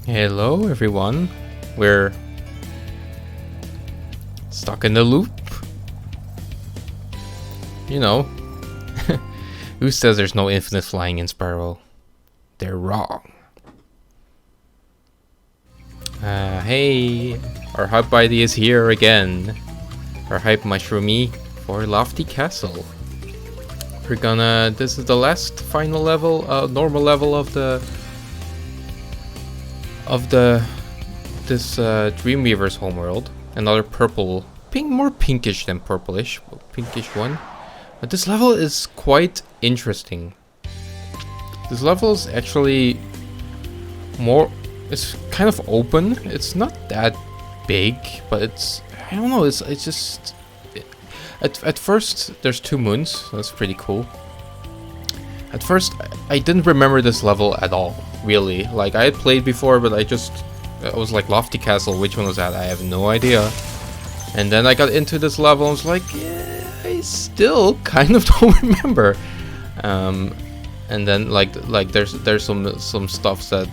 Hello everyone, we're stuck in the loop. You know, who says there's no infinite flying in Spyro? They're wrong. Hey, our hype buddy is here again. Our hype mushroomy for Lofty Castle. This is the last final level, normal level of this Dreamweaver's homeworld. Another more pinkish than purplish, pinkish one. But this level is quite interesting. This level is actually it's kind of open. It's not that big, but I don't know, it's just... At first, there's 2 moons. That's pretty cool. At first, I didn't remember this level at all, really. Like, I had played before, but I was like, Lofty Castle, which one was that? I have no idea. And then I got into this level and was like, yeah, I still kind of don't remember. And then, like there's some stuff that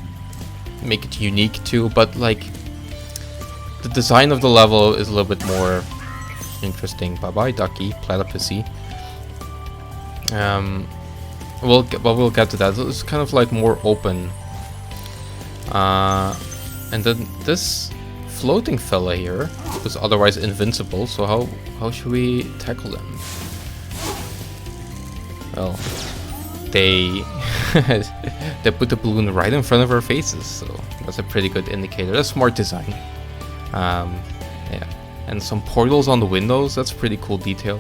make it unique too, but like, the design of the level is a little bit more interesting. Bye bye, ducky, platypusy. We'll get to that. It's kind of like more open. And then this floating fella here was otherwise invincible. So how should we tackle them? Well, they they put the balloon right in front of our faces, so that's a pretty good indicator. That's smart design. Yeah, and some portals on the windows. That's a pretty cool detail.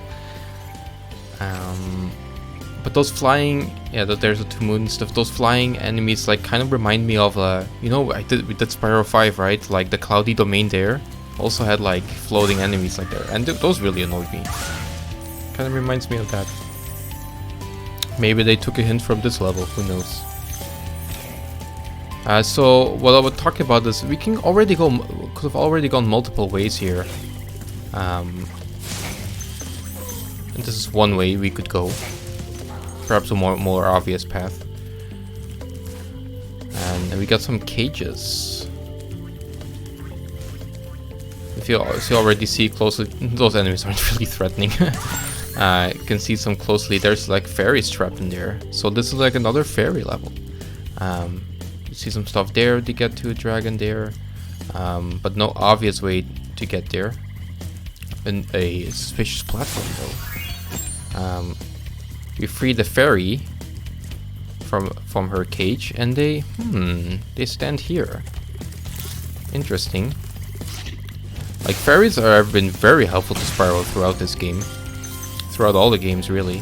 But those flying, there's the 2 moon stuff. Those flying enemies like kind of remind me of you know, we did Spyro 5, right? Like the cloudy domain there also had like floating enemies like there, and those really annoyed me. Kind of reminds me of that. Maybe they took a hint from this level, who knows. So what I would talk about is we could have already gone multiple ways here. And this is one way we could go. Perhaps a more obvious path. And then we got some cages. If you already see closely, those enemies aren't really threatening. You can see some closely. There's like fairies trapped in there. So this is like another fairy level. You see some stuff there to get to a dragon there. But no obvious way to get there. And a suspicious platform though. We free the fairy from her cage, and they stand here. Interesting. Like, fairies have been very helpful to Spyro throughout this game, throughout all the games really.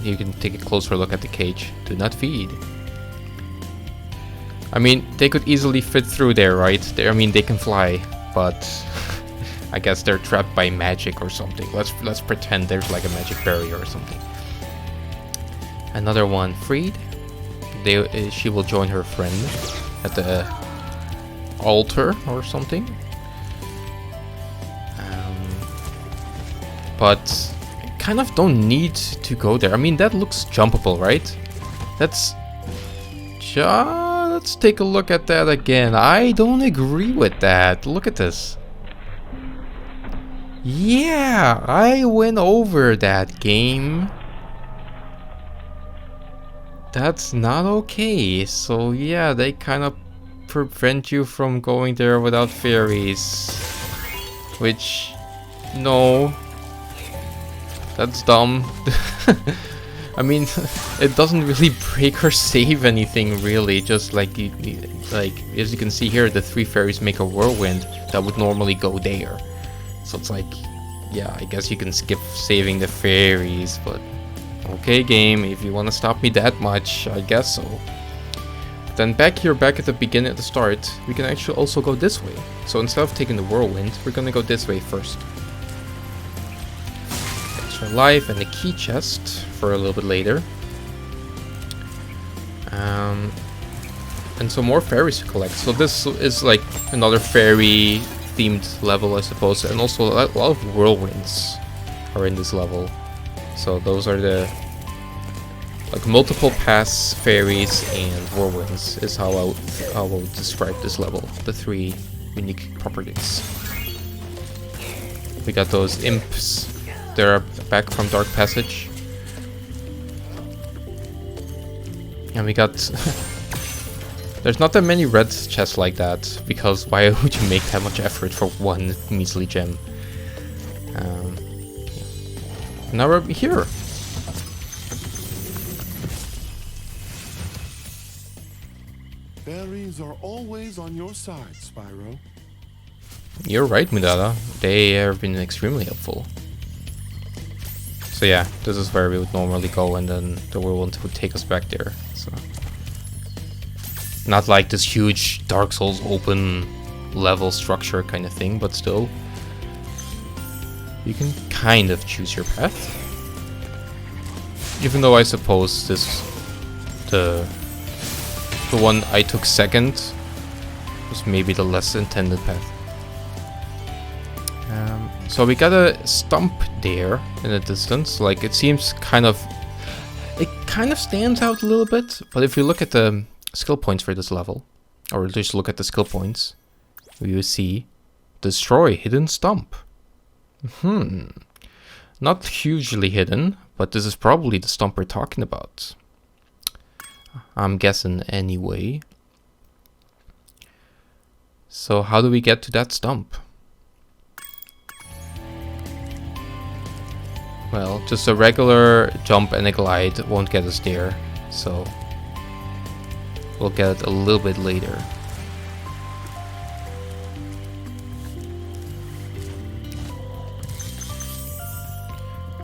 You can take a closer look at the cage. Do not feed. I mean, they could easily fit through there, right? They can fly, but I guess they're trapped by magic or something. Let's pretend there's like a magic barrier or something. Another one freed. She will join her friend at the altar or something. But I kind of don't need to go there. I mean, that looks jumpable, right? Let's take a look at that again. I don't agree with that. Look at this. Yeah, I went over that game. That's not okay. So yeah, they kind of prevent you from going there without fairies. Which, no. That's dumb. I mean, it doesn't really break or save anything really. Just like as you can see here, the 3 fairies make a whirlwind that would normally go there. So it's like, yeah, I guess you can skip saving the fairies, but okay, game, if you want to stop me that much, I guess so. But then back at the beginning, at the start, we can actually also go this way. So instead of taking the whirlwind, we're gonna go this way first. Extra life and a key chest for a little bit later. And some more fairies to collect. So this is like another fairy themed level, I suppose, and also a lot of whirlwinds are in this level. So those are the Like multiple paths, fairies, and whirlwinds is how I will describe this level. The 3 unique properties. We got those imps. They're back from Dark Passage. And we got... There's not that many red chests like that, because why would you make that much effort for one measly gem? Now we're here. Fairies are always on your side, Spyro. You're right, Midada. They have been extremely helpful. So yeah, this is where we would normally go, and then the whirlwind would take us back there. So not like this huge Dark Souls open level structure kind of thing, but still, you can kind of choose your path. Even though I suppose the one I took second was maybe the less intended path. So we got a stump there in the distance. Like it seems it kind of stands out a little bit. But if you look at the skill points for this level, or just look at the skill points, you see destroy hidden stump. Not hugely hidden, but this is probably the stump we're talking about. I'm guessing anyway. So how do we get to that stump? Well, just a regular jump and a glide won't get us there, so we'll get it a little bit later.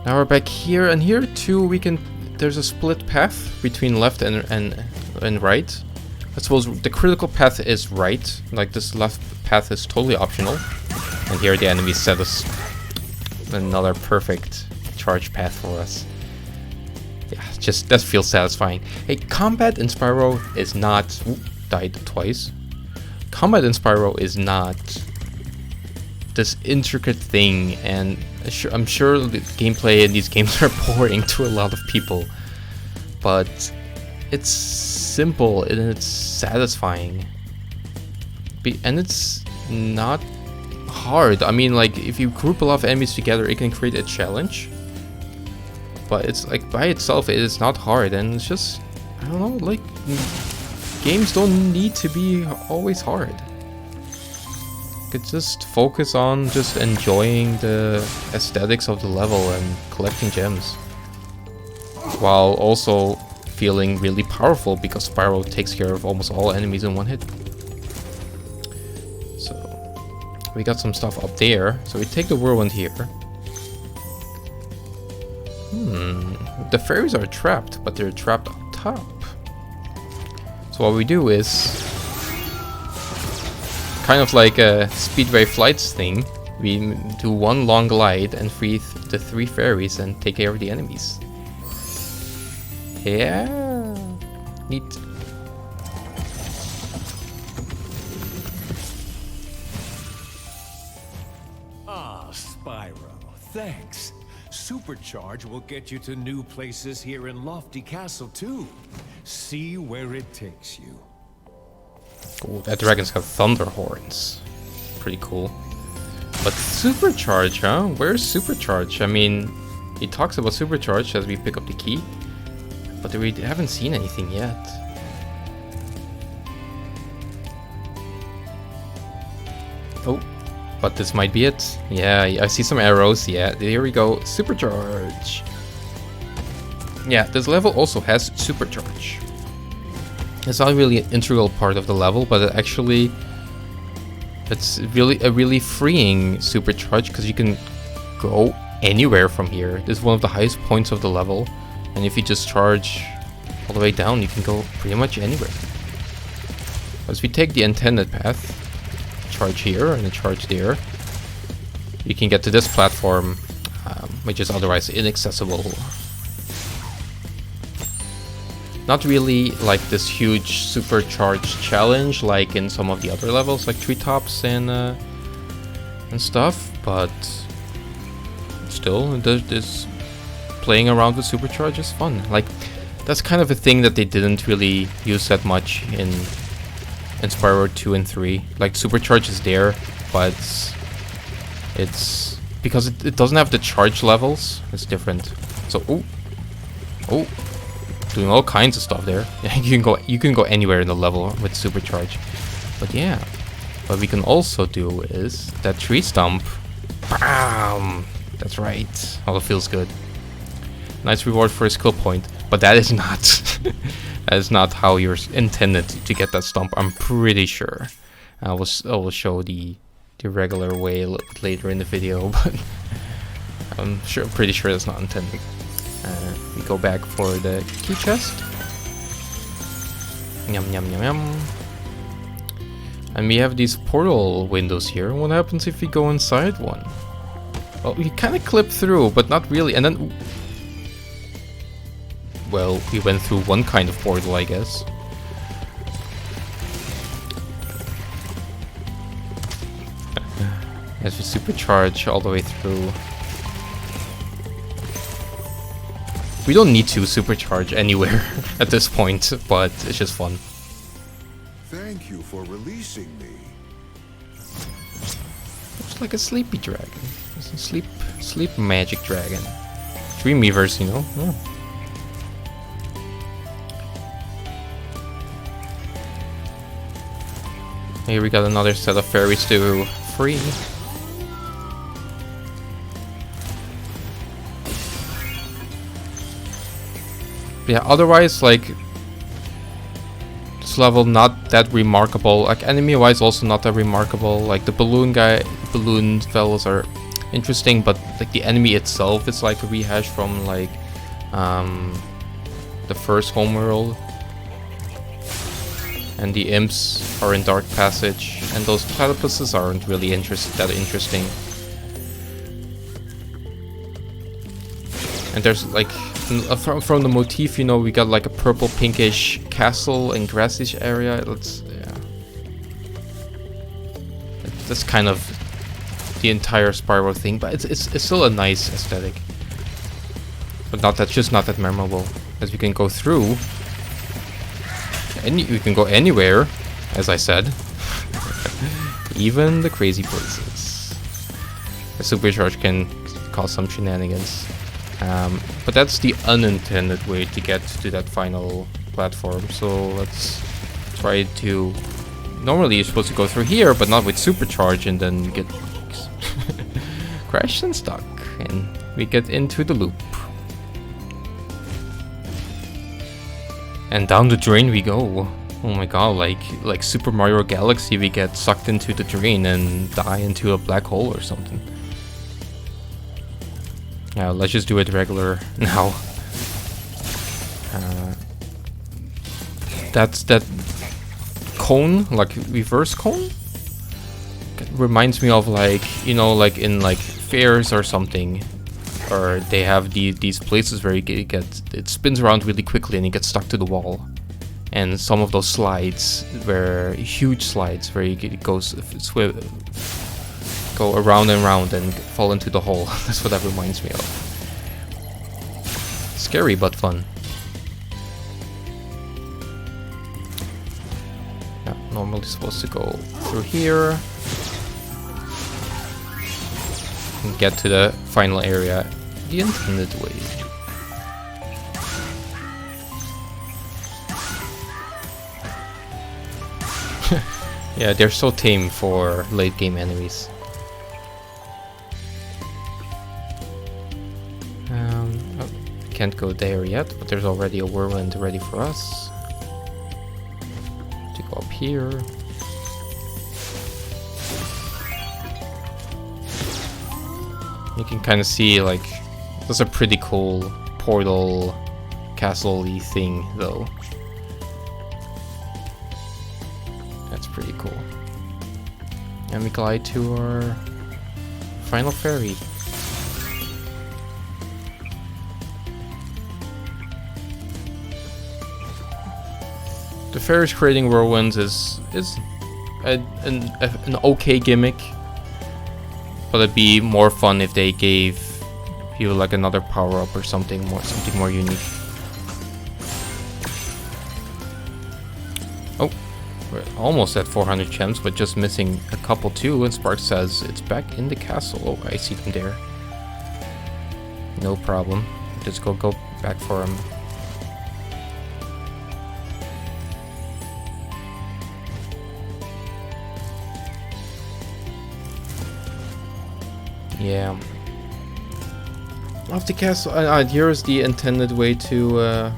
Now we're back here, and here too we can... There's a split path between left and right. I suppose the critical path is right, like this left path is totally optional. And here the enemy set us another perfect charge path for us. Yeah, just that feels satisfying. Hey, combat in Spyro is not... Ooh, died twice. Combat in Spyro is not this intricate thing, and I'm sure the gameplay in these games are boring to a lot of people, but it's simple and it's satisfying, and it's not hard. I mean, like, if you group a lot of enemies together, it can create a challenge, but it's like by itself it is not hard, and it's just, I don't know, like, games don't need to be always hard. Could just focus on just enjoying the aesthetics of the level and collecting gems, while also feeling really powerful because Spyro takes care of almost all enemies in one hit. So we got some stuff up there, so we take the whirlwind here. The fairies are trapped, but they're trapped up top. So what we do is kind of like a Speedway Flights thing. We do one long glide and free the 3 fairies and take care of the enemies. Yeah, neat. Ah, Spyro, thanks. Supercharge will get you to new places here in Lofty Castle too. See where it takes you. Cool, that dragon's got thunder horns. Pretty cool. But Supercharge, huh? Where's Supercharge? I mean, he talks about Supercharge as we pick up the key, but we haven't seen anything yet. Oh, but this might be it. Yeah, I see some arrows. Yeah, here we go. Supercharge. Yeah, this level also has Supercharge. It's not really an integral part of the level, but it's really a really freeing supercharge because you can go anywhere from here. This is one of the highest points of the level, and if you just charge all the way down, you can go pretty much anywhere. As we take the intended path, charge here and a charge there, you can get to this platform, which is otherwise inaccessible. Not really like this huge supercharged challenge like in some of the other levels, like Treetops and stuff, but still, this playing around with supercharge is fun. Like, That's kind of a thing that they didn't really use that much in Spyro 2 and 3. Like, Supercharge is there, but it's because it doesn't have the charge levels. It's different. So, oh, doing all kinds of stuff there. You can go anywhere in the level with Supercharge. But yeah, what we can also do is that tree stump. Bam! That's right. Oh, it feels good. Nice reward for a skill point, but that is not that is not how you're intended to get that stump. I'm pretty sure. I will show the regular way a little bit later in the video, but I'm pretty sure that's not intended. We go back for the key chest. Yum yum yum yum. And we have these portal windows here. What happens if we go inside one? Well, we kind of clip through, but not really. And then, well, we went through one kind of portal, I guess. As we supercharge all the way through. We don't need to supercharge anywhere at this point, but it's just fun. Thank you for releasing me. It's like a sleepy dragon. It's a sleep magic dragon. Dreamweavers, you know. Oh. Here we got another set of fairies to free. Yeah, otherwise, like, this level not that remarkable. Like, enemy-wise also not that remarkable. Like, the balloon fellows are interesting, but like the enemy itself is like a rehash from like the first homeworld. And the imps are in Dark Passage, and those platypuses aren't really that interesting. And there's like, from the motif, you know, we got like a purple pinkish castle and grassish area. Yeah. That's kind of the entire Spyro thing, but it's still a nice aesthetic. But just not that memorable, as we can go through. And you can go anywhere, as I said. Even the crazy places. The supercharge can cause some shenanigans. But that's the unintended way to get to that final platform. So let's try to... Normally you're supposed to go through here, but not with supercharge, and then get crashed and stuck. And we get into the loop. And down the drain we go. Oh my god, like Super Mario Galaxy, we get sucked into the drain and die into a black hole or something. Yeah, let's just do it regular now. That's that cone, like reverse cone? It reminds me of like, you know, like in like fairs or something. Or they have these places where it spins around really quickly and you get stuck to the wall. And some of those slides were huge slides where you go around and around and fall into the hole. That's what that reminds me of. Scary but fun. Yeah, normally supposed to go through here and get to the final area the intended way. Yeah, they're so tame for late game enemies. Can't go there yet, but there's already a whirlwind ready for us. To go up here. You can kind of see, like, that's a pretty cool portal castle-y thing, though. That's pretty cool. And we glide to our final ferry. The ferries creating whirlwinds is an okay gimmick, but it'd be more fun if they gave you like another power up or something more unique. almost at 400 gems, but just missing a couple too. And Spark says it's back in the castle. Oh, I see them there. No problem. Just go back for him. Yeah. Off the castle. Here's the intended way to.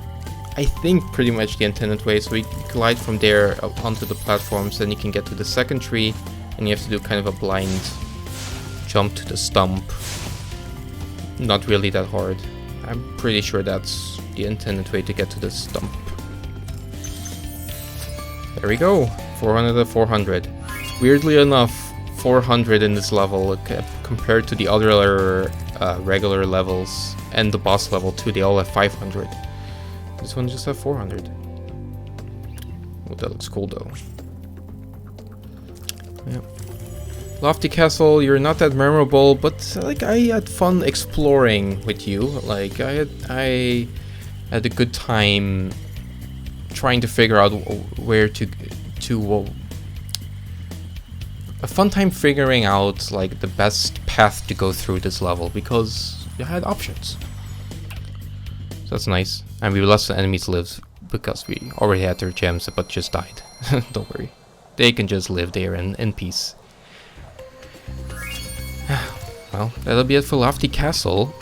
I think pretty much the intended way. So we glide from there onto the platforms, then you can get to the second tree, and you have to do kind of a blind jump to the stump. Not really that hard. I'm pretty sure that's the intended way to get to the stump. There we go. 400 to 400. Weirdly enough, 400 in this level compared to the other regular levels and the boss level too. They all have 500. This one just have 400. Well, that looks cool though. Yeah. Lofty Castle, you're not that memorable, but like I had fun exploring with you. Like I had a good time trying to figure out where to a fun time figuring out like the best path to go through this level because you had options. So that's nice. And we let the enemies live because we already had their gems but just died. Don't worry. They can just live there in peace. Well, that'll be it for Lofty Castle.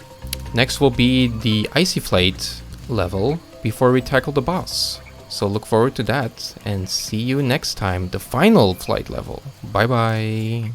Next will be the Icy Flight level before we tackle the boss. So look forward to that and see you next time. The final flight level. Bye bye.